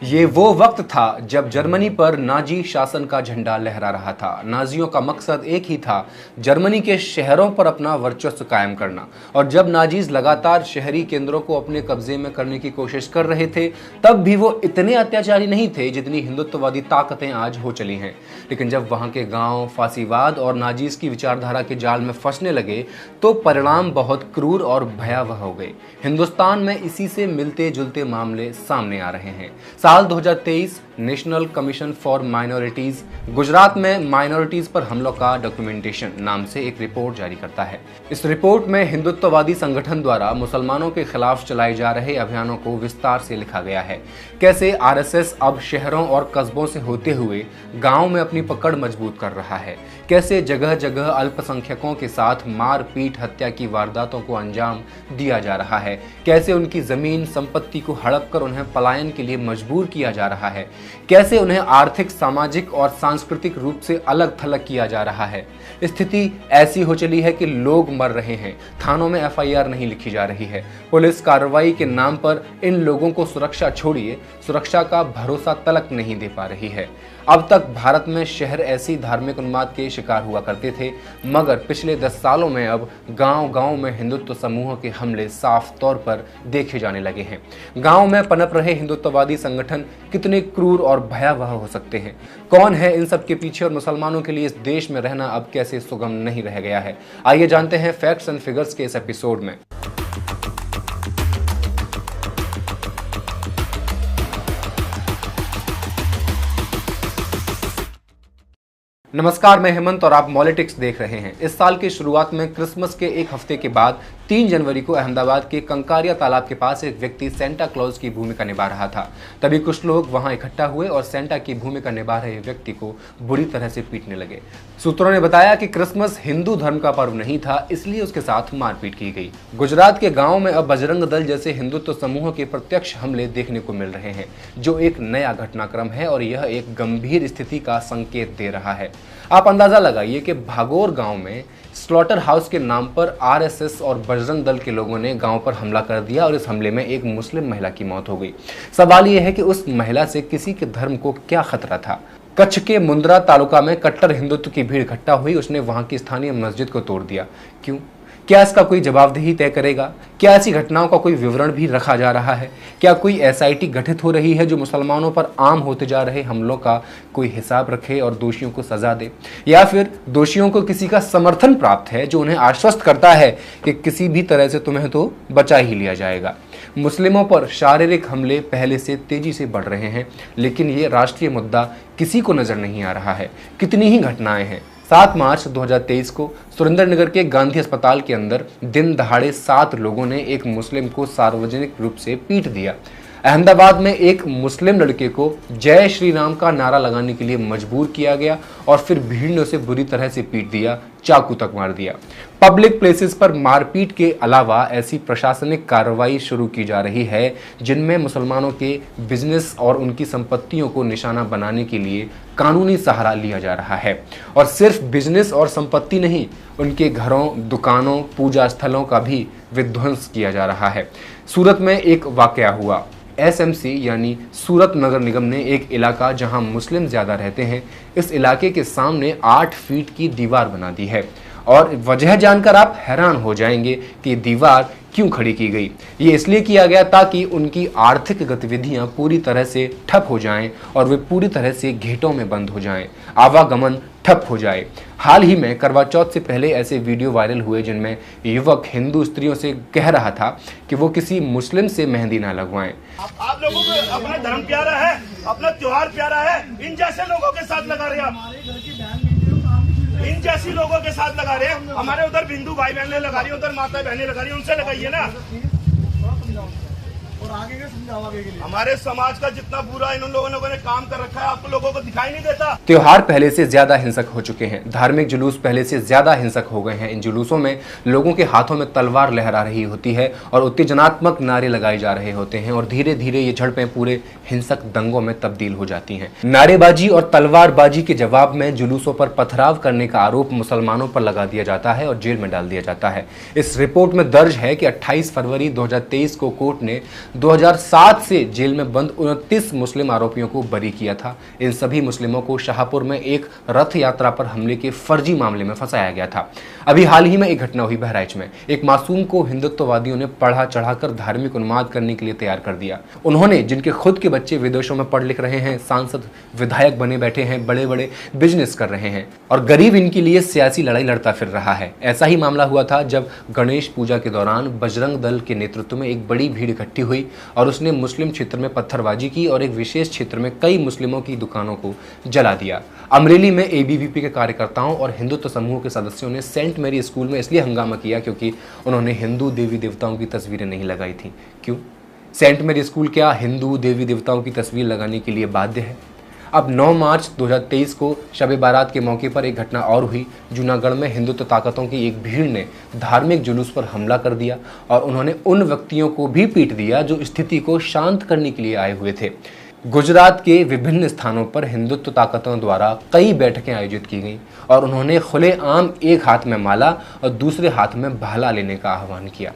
ये वो वक्त था जब जर्मनी पर नाजी शासन का झंडा लहरा रहा था। नाजियों का मकसद एक ही था, जर्मनी के शहरों पर अपना वर्चस्व कायम करना। और जब नाजीज लगातार शहरी केंद्रों को अपने कब्जे में करने की कोशिश कर रहे थे, तब भी वो इतने अत्याचारी नहीं थे जितनी हिंदुत्ववादी ताकतें आज हो चली हैं। लेकिन जब वहाँ के गांव फांसीवाद और नाजीज की विचारधारा के जाल में फंसने लगे, तो परिणाम बहुत क्रूर और भयावह हो गए। हिंदुस्तान में इसी से मिलते जुलते मामले सामने आ रहे हैं। साल 2023 national commission for minorities Gujarat में माइनॉरिटीज पर हमलों का डॉक्यूमेंटेशन नाम से एक रिपोर्ट जारी करता है। इस रिपोर्ट में हिंदुत्ववादी संगठन द्वारा मुसलमानों के खिलाफ चलाए जा रहे अभियानों को विस्तार से लिखा गया है। कैसे आरएसएस अब शहरों और कस्बों से होते हुए गांव में अपनी पकड़ मजबूत कर रहा है, कैसे जगह जगह अल्पसंख्यकों के साथ मारपीट हत्या की वारदातों को अंजाम दिया जा रहा है, कैसे उनकी जमीन संपत्ति को हड़प कर उन्हें पलायन के लिए मजबूर किया जा रहा है, कैसे उन्हें आर्थिक, सामाजिक और सांस्कृतिक रूप से अलग थलग किया जा रहा है। स्थिति ऐसी हो चली है कि लोग मर रहे हैं, थानों में एफआईआर नहीं लिखी जा रही है। पुलिस कार्रवाई के नाम पर इन लोगों को सुरक्षा छोड़िए, सुरक्षा का भरोसा तलक नहीं दे पा रही है। अब तक भारत में शहर ऐसी धार्मिक उन्माद के शिकार हुआ करते थे, मगर पिछले 10 सालों में अब गांव-गांव में हिंदुत्व समूहों के हमले साफ तौर पर देखे जाने लगे हैं। गांव में पनप रहे हिंदुत्ववादी संगठन कितने क्रूर और भयावह हो सकते हैं, कौन है इन सब के पीछे और मुसलमानों के लिए इस देश में रहना अब कैसे सुगम नहीं रह गया है। आइए जानते हैं फैक्ट्स एंड फिगर्स के इस एपिसोड में। नमस्कार, मैं हेमंत और आप मॉलिटिक्स देख रहे हैं। इस साल की शुरुआत में क्रिसमस के एक हफ्ते के बाद 3 जनवरी को अहमदाबाद के कंकारिया तालाब के पास एक व्यक्ति सेंटा क्लॉज की भूमिका निभा रहा था। तभी कुछ लोग वहां इकट्ठा हुए और सेंटा की भूमिका निभा रहे व्यक्ति को बुरी तरह से पीटने लगे। सूत्रों ने बताया कि क्रिसमस हिंदू धर्म का पर्व नहीं था, इसलिए उसके साथ मारपीट की गई। गुजरात के गाँव में अब बजरंग दल जैसे हिंदुत्व समूहों के प्रत्यक्ष हमले देखने को मिल रहे हैं, जो एक नया घटनाक्रम है और यह एक गंभीर स्थिति का संकेत दे रहा है। आप अंदाजा लगाइए कि भागोर गांव में स्लॉटर हाउस के नाम पर आरएसएस और बजरंग दल के लोगों ने गांव पर हमला कर दिया और इस हमले में एक मुस्लिम महिला की मौत हो गई। सवाल यह है कि उस महिला से किसी के धर्म को क्या खतरा था। कच्छ के मुंद्रा तालुका में कट्टर हिंदुत्व की भीड़ इकट्ठा हुई, उसने वहां की स्थानीय मस्जिद को तोड़ दिया। क्यों? क्या इसका कोई जवाबदेही तय करेगा? क्या ऐसी घटनाओं का कोई विवरण भी रखा जा रहा है? क्या कोई एसआईटी गठित हो रही है जो मुसलमानों पर आम होते जा रहे हमलों का कोई हिसाब रखे और दोषियों को सजा दे? या फिर दोषियों को किसी का समर्थन प्राप्त है जो उन्हें आश्वस्त करता है कि किसी भी तरह से तुम्हें तो बचा ही लिया जाएगा? मुस्लिमों पर शारीरिक हमले पहले से तेजी से बढ़ रहे हैं, लेकिन ये राष्ट्रीय मुद्दा किसी को नजर नहीं आ रहा है। कितनी ही घटनाएं हैं। 7 मार्च 2023 को सुरेंद्रनगर के गांधी अस्पताल के अंदर दिन दहाड़े 7 लोगों ने एक मुस्लिम को सार्वजनिक रूप से पीट दिया। अहमदाबाद में एक मुस्लिम लड़के को जय श्री राम का नारा लगाने के लिए मजबूर किया गया और फिर भीड़ ने उसे बुरी तरह से पीट दिया, चाकू तक मार दिया। पब्लिक प्लेसेस पर मारपीट के अलावा ऐसी प्रशासनिक कार्रवाई शुरू की जा रही है जिनमें मुसलमानों के बिजनेस और उनकी संपत्तियों को निशाना बनाने के लिए कानूनी सहारा लिया जा रहा है। और सिर्फ बिजनेस और संपत्ति नहीं, उनके घरों, दुकानों, पूजा स्थलों का भी विध्वंस किया जा रहा है। सूरत में एक वाकया हुआ। एसएमसी यानी सूरत नगर निगम ने एक इलाका जहां मुस्लिम ज्यादा रहते हैं, इस इलाके के सामने 8 फीट की दीवार बना दी है। और वजह जानकर आप हैरान हो जाएंगे कि दीवार क्यों खड़ी की गई। ये इसलिए किया गया ताकि उनकी आर्थिक गतिविधियां पूरी तरह से ठप हो जाएं और वे पूरी तरह से घेटों में बंद हो जाएं, आवागमन ठप हो जाए। हाल ही में करवा चौथ से पहले ऐसे वीडियो वायरल हुए जिनमें युवक हिंदू स्त्रियों से कह रहा था कि वो किसी मुस्लिम से मेहंदी ना लगवाएं। आप लोगों को अपना धर्म प्यारा है, अपना त्योहार प्यारा है, इन जैसे लोगों के साथ लगा रहे हैं। इन जैसी लोगों के साथ लगा रहे हैं। हमारे उधर हिंदू भाई बहनें लगा रही है, उधर माता बहनें लगा रही है, उनसे लगाइए ना। और आगे के समझाओ आगे के लिए। हमारे समाज का जितना बुरा इन लोगों ने काम कर रखा है, आपको लोगों को दिखाई नहीं देता। त्योहार पहले से ज्यादा हिंसक हो चुके हैं, धार्मिक जुलूस पहले से ज्यादा हिंसक हो गए हैं। इन जुलूसों में लोगों के हाथों में तलवार लहरा रही होती है और उत्तेजनात्मक नारे लगाए जा रहे होते हैं और धीरे धीरे ये झड़पें पूरे हिंसक दंगों में तब्दील हो जाती हैं। नारेबाजी और तलवारबाजी के जवाब में जुलूसों पर पथराव करने का आरोप मुसलमानों पर लगा दिया जाता है और जेल में डाल दिया जाता है। इस रिपोर्ट में दर्ज है कि 28 फरवरी 2023 को कोर्ट ने 2007 से जेल में बंद 29 मुस्लिम आरोपियों को बरी किया था। इन सभी मुस्लिमों को शाहपुर में एक रथ यात्रा पर हमले के फर्जी मामले में फंसाया गया था। अभी हाल ही में एक घटना हुई बहराइच में। एक मासूम को हिंदुत्ववादियों ने पढ़ा चढ़ाकर धार्मिक उन्माद करने के लिए तैयार कर दिया। उन्होंने, जिनके खुद के बच्चे विदेशों में पढ़ लिख रहे हैं, सांसद विधायक बने बैठे हैं, बड़े बड़े बिजनेस कर रहे हैं और गरीब इनके लिए सियासी लड़ाई लड़ता फिर रहा है। ऐसा ही मामला हुआ था जब गणेश पूजा के दौरान बजरंग दल के नेतृत्व में एक बड़ी भीड़ इकट्ठी हुई और उसने मुस्लिम क्षेत्र में पत्थरबाजी की और एक विशेष क्षेत्र में कई मुस्लिमों की दुकानों को जला दिया। अमरेली में एबीवीपी के कार्यकर्ताओं और हिंदुत्व समूह के सदस्यों ने सेंट मेरी स्कूल में इसलिए हंगामा किया क्योंकि उन्होंने हिंदू देवी देवताओं की तस्वीरें नहीं लगाई थी। क्यों? सेंट मेरी स्कूल क्या हिंदू देवी देवताओं की तस्वीर लगाने के लिए बाध्य है? अब 9 मार्च 2023 को शब बारात के मौके पर एक घटना और हुई। जूनागढ़ में हिंदुत्व ताकतों की एक भीड़ ने धार्मिक जुलूस पर हमला कर दिया और उन्होंने उन व्यक्तियों को भी पीट दिया जो स्थिति को शांत करने के लिए आए हुए थे। गुजरात के विभिन्न स्थानों पर हिंदुत्व ताकतों द्वारा कई बैठकें आयोजित की गईं और उन्होंने खुलेआम एक हाथ में माला और दूसरे हाथ में भाला लेने का आह्वान किया।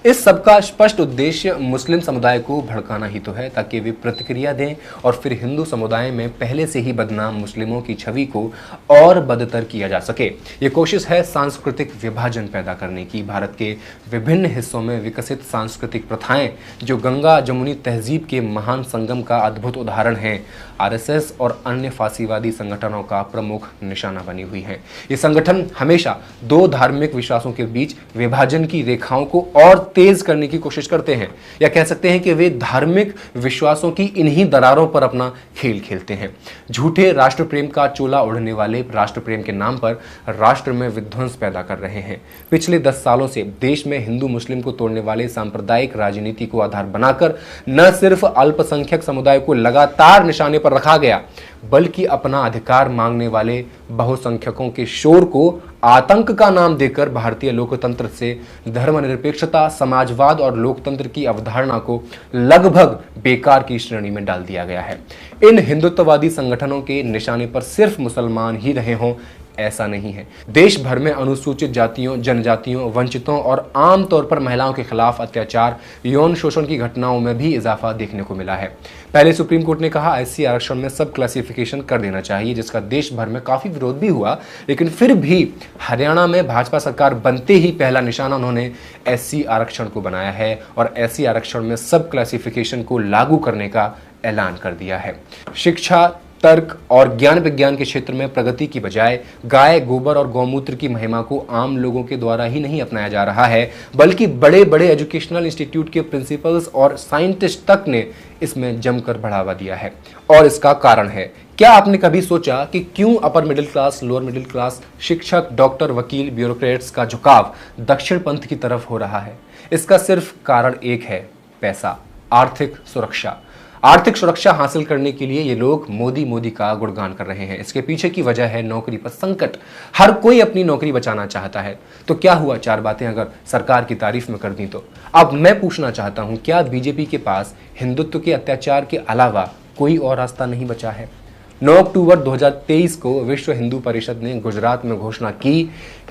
इस सबका स्पष्ट उद्देश्य मुस्लिम समुदाय को भड़काना ही तो है ताकि वे प्रतिक्रिया दें और फिर हिंदू समुदाय में पहले से ही बदनाम मुस्लिमों की छवि को और बदतर किया जा सके। ये कोशिश है सांस्कृतिक विभाजन पैदा करने की। भारत के विभिन्न हिस्सों में विकसित सांस्कृतिक प्रथाएं जो गंगा जमुनी तहजीब के महान संगम का अद्भुत उदाहरण हैं, आरएसएस और अन्य फासीवादी संगठनों का प्रमुख निशाना बनी हुई है। ये संगठन हमेशा दो धार्मिक विश्वासों के बीच विभाजन की रेखाओं को और तेज करने की कोशिश करते हैं, या कह सकते हैं कि वे धार्मिक विश्वासों की इन्हीं दरारों पर अपना खेल खेलते हैं। झूठे राष्ट्र प्रेम का चोला ओढ़ने वाले राष्ट्र प्रेम के नाम पर राष्ट्र में विध्वंस पैदा कर रहे हैं। पिछले 10 सालों से देश में हिंदू मुस्लिम को तोड़ने वाले सांप्रदायिक राजनीति को आधार बनाकर न सिर्फ अल्पसंख्यक समुदाय को लगातार निशाने पर रखा गया, बल्कि अपना अधिकार मांगने वाले बहुसंख्यकों के शोर को आतंक का नाम देकर भारतीय लोकतंत्र से धर्मनिरपेक्षता, समाजवाद और लोकतंत्र की अवधारणा को लगभग बेकार की श्रेणी में डाल दिया गया है। इन हिंदुत्ववादी संगठनों के निशाने पर सिर्फ मुसलमान ही रहे हों, ऐसा नहीं है। देश भर में अनुसूचित जातियों, जनजातियों, वंचितों और आमतौर पर महिलाओं के खिलाफ अत्याचार, यौन शोषण की घटनाओं में भी इजाफा देखने को मिला है। पहले सुप्रीम कोर्ट ने कहा एससी आरक्षण में सब क्लासिफिकेशन कर देना चाहिए, जिसका देश भर में काफी विरोध भी हुआ, लेकिन फिर भी हरियाणा में भाजपा सरकार बनते ही पहला निशाना उन्होंने एससी आरक्षण को बनाया है और एससी आरक्षण में सब क्लासिफिकेशन को लागू करने का ऐलान कर दिया है। शिक्षा, तर्क और ज्ञान विज्ञान के क्षेत्र में प्रगति की बजाय गाय, गोबर और गौमूत्र की महिमा को आम लोगों के द्वारा ही नहीं अपनाया जा रहा है, बल्कि बड़े बड़े एजुकेशनल इंस्टीट्यूट के प्रिंसिपल्स और साइंटिस्ट तक ने इसमें जमकर बढ़ावा दिया है। और इसका कारण है, क्या आपने कभी सोचा कि क्यों upper middle class, lower middle class, शिक्षक, डॉक्टर, वकील, ब्यूरोक्रेट्स का झुकाव दक्षिण पंथ की तरफ हो रहा है? इसका सिर्फ कारण एक है, पैसा, आर्थिक सुरक्षा। आर्थिक सुरक्षा हासिल करने के लिए ये लोग मोदी का गुणगान कर रहे हैं। इसके पीछे की वजह है नौकरी पर संकट। हर कोई अपनी नौकरी बचाना चाहता है। तो क्या हुआ, 4 बातें अगर सरकार की तारीफ में कर दी तो? अब मैं पूछना चाहता हूं, क्या बीजेपी के पास हिंदुत्व के अत्याचार के अलावा कोई और रास्ता नहीं बचा है? 9 अक्टूबर 2023 को विश्व हिंदू परिषद ने गुजरात में घोषणा की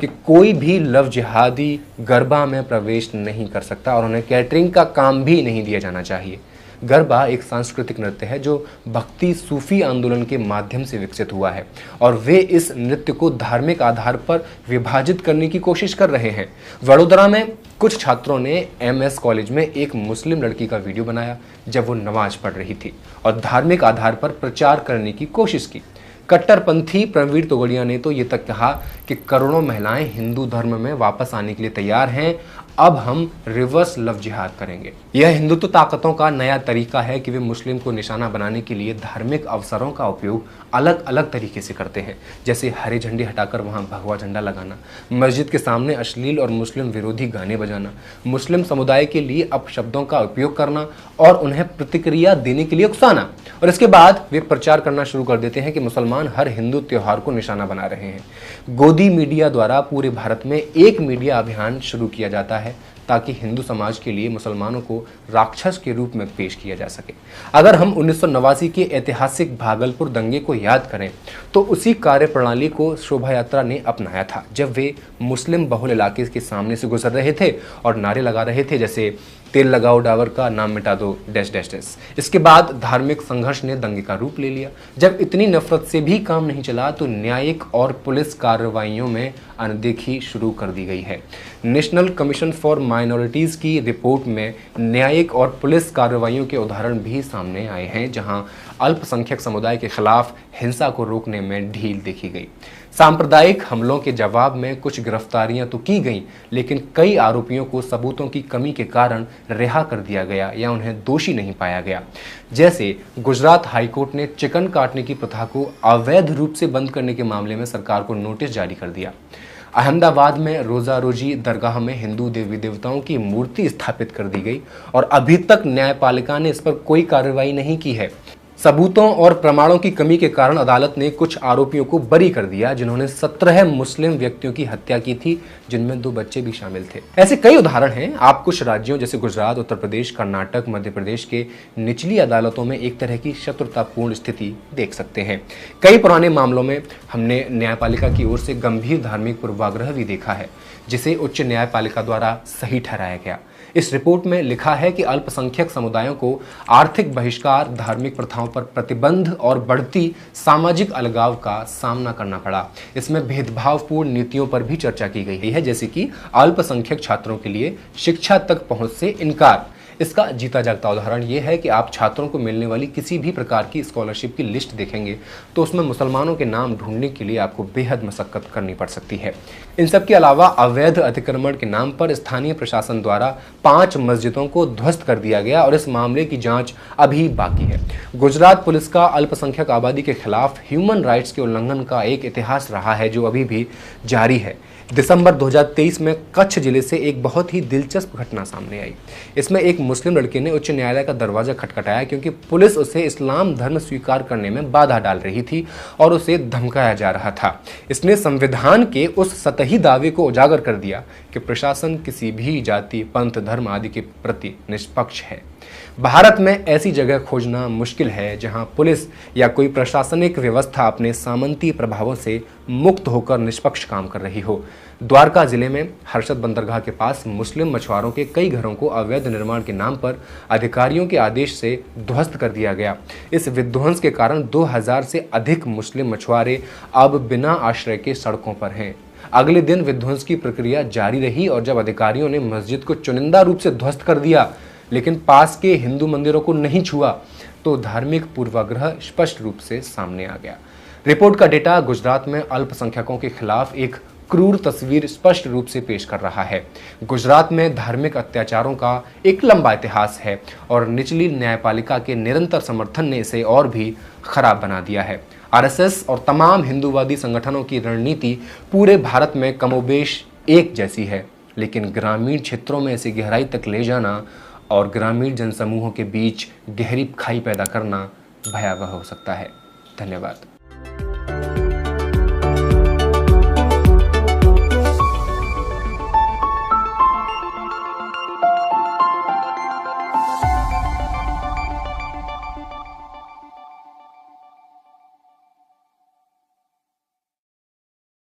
कि कोई भी लव जिहादी गरबा में प्रवेश नहीं कर सकता और उन्हें कैटरिंग का काम भी नहीं दिया जाना चाहिए। गरबा एक सांस्कृतिक नृत्य है जो भक्ति सूफी आंदोलन के माध्यम से विकसित हुआ है और वे इस नृत्य को धार्मिक आधार पर विभाजित करने की कोशिश कर रहे हैं। वडोदरा में कुछ छात्रों ने एमएस कॉलेज में एक मुस्लिम लड़की का वीडियो बनाया जब वो नमाज पढ़ रही थी और धार्मिक आधार पर प्रचार करने की कोशिश की। कट्टरपंथी प्रवीण तोगड़िया ने तो ये तक कहा कि करोड़ों महिलाएं हिंदू धर्म में वापस आने के लिए तैयार हैं, अब हम रिवर्स लव जिहाद करेंगे। यह हिंदुत्व ताकतों का नया तरीका है कि वे मुस्लिम को निशाना बनाने के लिए धार्मिक अवसरों का उपयोग अलग अलग तरीके से करते हैं, जैसे हरे झंडे हटाकर वहां भगवा झंडा लगाना, मस्जिद के सामने अश्लील और मुस्लिम विरोधी गाने बजाना, मुस्लिम समुदाय के लिए अपशब्दों का उपयोग करना और उन्हें प्रतिक्रिया देने के लिए उकसाना। और इसके बाद वे प्रचार करना शुरू कर देते हैं कि मुसलमान हर हिंदू त्योहार को निशाना बना रहे हैं। गोदी मीडिया द्वारा पूरे भारत में एक मीडिया अभियान शुरू किया जाता है ताकि हिंदू समाज के लिए मुसलमानों को राक्षस के रूप में पेश किया जा सके। अगर हम 1989 के ऐतिहासिक भागलपुर दंगे को याद करें तो उसी कार्यप्रणाली को शोभा यात्रा ने अपनाया था, जब वे मुस्लिम बहुल इलाके के सामने से गुजर रहे थे और नारे लगा रहे थे जैसे तेल लगाओ डावर का, नाम मिटा दो डैश डैश डैश। इसके बाद धार्मिक संघर्ष ने दंगे का रूप ले लिया। जब इतनी नफरत से भी काम नहीं चला तो न्यायिक और पुलिस कार्रवाइयों में अनदेखी शुरू कर दी गई है। नेशनल कमीशन फॉर माइनॉरिटीज़ की रिपोर्ट में न्यायिक और पुलिस कार्रवाइयों के उदाहरण भी सामने आए हैं, जहां अल्पसंख्यक समुदाय के खिलाफ हिंसा को रोकने में ढील देखी गई। सांप्रदायिक हमलों के जवाब में कुछ गिरफ्तारियां तो की गईं, लेकिन कई आरोपियों को सबूतों की कमी के कारण रिहा कर दिया गया या उन्हें दोषी नहीं पाया गया। जैसे गुजरात हाईकोर्ट ने चिकन काटने की प्रथा को अवैध रूप से बंद करने के मामले में सरकार को नोटिस जारी कर दिया। अहमदाबाद में रोजा रोजी दरगाह में हिंदू देवी देवताओं की मूर्ति स्थापित कर दी गई और अभी तक न्यायपालिका ने इस पर कोई कार्रवाई नहीं की है। सबूतों और प्रमाणों की कमी के कारण अदालत ने कुछ आरोपियों को बरी कर दिया, जिन्होंने 17 मुस्लिम व्यक्तियों की हत्या की थी, जिनमें 2 बच्चे भी शामिल थे। ऐसे कई उदाहरण हैं। आप कुछ राज्यों जैसे गुजरात, उत्तर प्रदेश, कर्नाटक, मध्य प्रदेश के निचली अदालतों में एक तरह की शत्रुतापूर्ण स्थिति देख सकते हैं। कई पुराने मामलों में हमने न्यायपालिका की ओर से गंभीर धार्मिक पूर्वाग्रह भी देखा है, जिसे उच्च न्यायपालिका द्वारा सही ठहराया गया। इस रिपोर्ट में लिखा है कि अल्पसंख्यक समुदायों को आर्थिक बहिष्कार, धार्मिक प्रथाओं पर प्रतिबंध और बढ़ती सामाजिक अलगाव का सामना करना पड़ा। इसमें भेदभावपूर्ण नीतियों पर भी चर्चा की गई है, जैसे कि अल्पसंख्यक छात्रों के लिए शिक्षा तक पहुंच से इनकार। इसका जीता जागता उदाहरण यह है कि आप छात्रों को मिलने वाली किसी भी प्रकार की स्कॉलरशिप की लिस्ट देखेंगे तो उसमें मुसलमानों के नाम ढूंढने के लिए आपको बेहद मशक्कत करनी पड़ सकती है। इन सब के अलावा अवैध अतिक्रमण के नाम पर स्थानीय प्रशासन द्वारा 5 मस्जिदों को ध्वस्त कर दिया गया और इस मामले की जांच अभी बाकी है। गुजरात पुलिस का अल्पसंख्यक आबादी के खिलाफ ह्यूमन राइट्स के उल्लंघन का एक इतिहास रहा है, जो अभी भी जारी है। दिसंबर 2023 में कच्छ जिले से एक बहुत ही दिलचस्प घटना सामने आई। इसमें एक मुस्लिम लड़के ने उच्च न्यायालय का दरवाजा खटखटाया क्योंकि पुलिस उसे इस्लाम धर्म स्वीकार करने में बाधा डाल रही थी और उसे धमकाया जा रहा था। इसने संविधान के उस सतही दावे को उजागर कर दिया कि प्रशासन किसी भी जाति, पंथ, धर्म आदि के प्रति निष्पक्ष है। भारत में ऐसी जगह खोजना मुश्किल है जहां पुलिस या कोई प्रशासनिक व्यवस्था अपने सामंती प्रभावों से मुक्त होकर निष्पक्ष काम कर रही हो। द्वारका जिले में हर्षद बंदरगाह के पास मुस्लिम मछुआरों के कई घरों को अवैध निर्माण के नाम पर अधिकारियों के आदेश से ध्वस्त कर दिया गया। इस विध्वंस के कारण 2000 से अधिक मुस्लिम मछुआरे अब बिना आश्रय के सड़कों पर हैं। अगले दिन विध्वंस की प्रक्रिया जारी रही और जब अधिकारियों ने मस्जिद को चुनिंदा रूप से ध्वस्त कर दिया लेकिन पास के हिंदू मंदिरों को नहीं छुआ, तो धार्मिक पूर्वाग्रह स्पष्ट रूप से सामने आ गया। रिपोर्ट का डेटा गुजरात में अल्पसंख्यकों के खिलाफ एक क्रूर तस्वीर स्पष्ट रूप से पेश कर रहा है। गुजरात में धार्मिक अत्याचारों का एक लंबा इतिहास है और निचली न्यायपालिका के निरंतर समर्थन ने इसे और भी खराब बना दिया है। आरएसएस और तमाम हिंदूवादी संगठनों की रणनीति पूरे भारत में कमोबेश एक जैसी है, लेकिन ग्रामीण क्षेत्रों में इसे गहराई तक ले जाना और ग्रामीण जनसमूहों के बीच गहरी खाई पैदा करना भयावह हो सकता है। धन्यवाद।